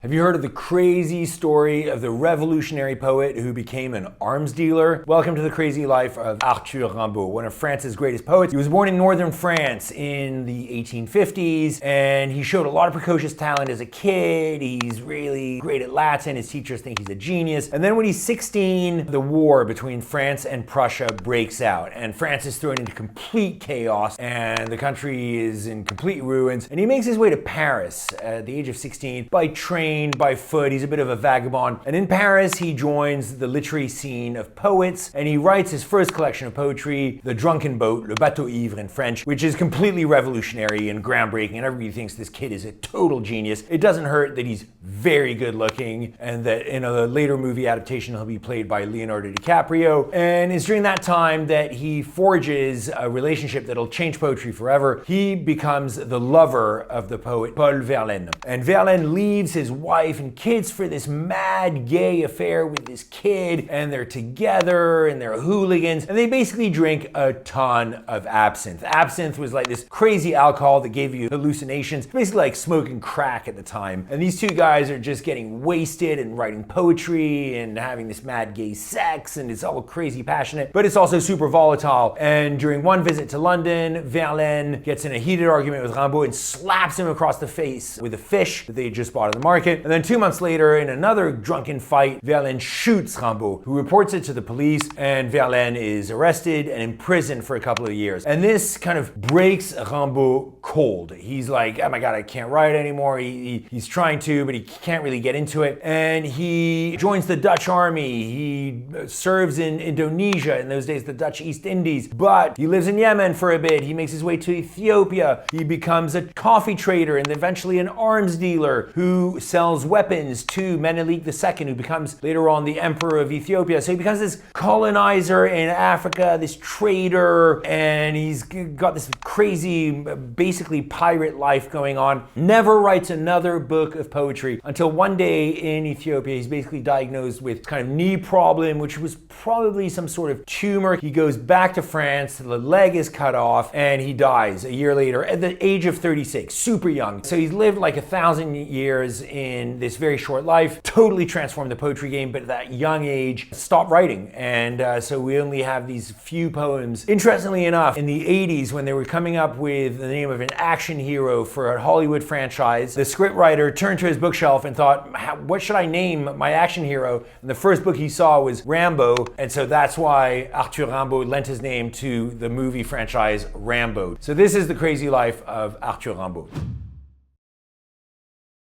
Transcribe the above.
Have you heard of the crazy story of the revolutionary poet who became an arms dealer? Welcome to the crazy life of Arthur Rimbaud, one of France's greatest poets. He was born in northern France in the 1850s, and he showed a lot of precocious talent as a kid. He's really great at Latin. His teachers think he's a genius. And then when he's 16, the war between France and Prussia breaks out, and France is thrown into complete chaos, and the country is in complete ruins. And he makes his way to Paris at the age of 16 by train, by foot. He's a bit of a vagabond. And in Paris, he joins the literary scene of poets, and he writes his first collection of poetry, The Drunken Boat, Le Bateau Ivre in French, which is completely revolutionary and groundbreaking, and everybody thinks this kid is a total genius. It doesn't hurt that he's very good looking, and that in a later movie adaptation, he'll be played by Leonardo DiCaprio. And it's during that time that he forges a relationship that'll change poetry forever. He becomes the lover of the poet Paul Verlaine. And Verlaine leaves his wife and kids for this mad gay affair with this kid, and they're together and they're hooligans, and they basically drink a ton of absinthe. Absinthe was like this crazy alcohol that gave you hallucinations, basically like smoking crack at the time. And these two guys are just getting wasted and writing poetry and having this mad gay sex, and it's all crazy passionate, but it's also super volatile. And during one visit to London, Verlaine gets in a heated argument with Rimbaud and slaps him across the face with a fish that they had just bought at the market. And then 2 months later, in another drunken fight, Verlaine shoots Rimbaud, who reports it to the police, and Verlaine is arrested and imprisoned for a couple of years. And this kind of breaks Rimbaud cold. He's like, oh my God, I can't write anymore. He's trying to, but he can't really get into it. And he joins the Dutch army. He serves in Indonesia, in those days the Dutch East Indies, but he lives in Yemen for a bit. He makes his way to Ethiopia. He becomes a coffee trader and eventually an arms dealer who sells weapons to Menelik II, who becomes later on the emperor of Ethiopia. So he becomes this colonizer in Africa, this trader, and he's got this crazy, basically pirate life going on. Never writes another book of poetry until one day in Ethiopia, he's basically diagnosed with kind of knee problem, which was probably some sort of tumor. He goes back to France, the leg is cut off, and he dies a year later at the age of 36, super young. So he's lived like 1,000 years in this very short life, totally transformed the poetry game, but at that young age, stopped writing. And so we only have these few poems. Interestingly enough, in the 80s, when they were coming up with the name of an action hero for a Hollywood franchise, the scriptwriter turned to his bookshelf and thought, what should I name my action hero? And the first book he saw was Rambo, and so that's why Arthur Rimbaud lent his name to the movie franchise Rambo. So this is the crazy life of Arthur Rimbaud.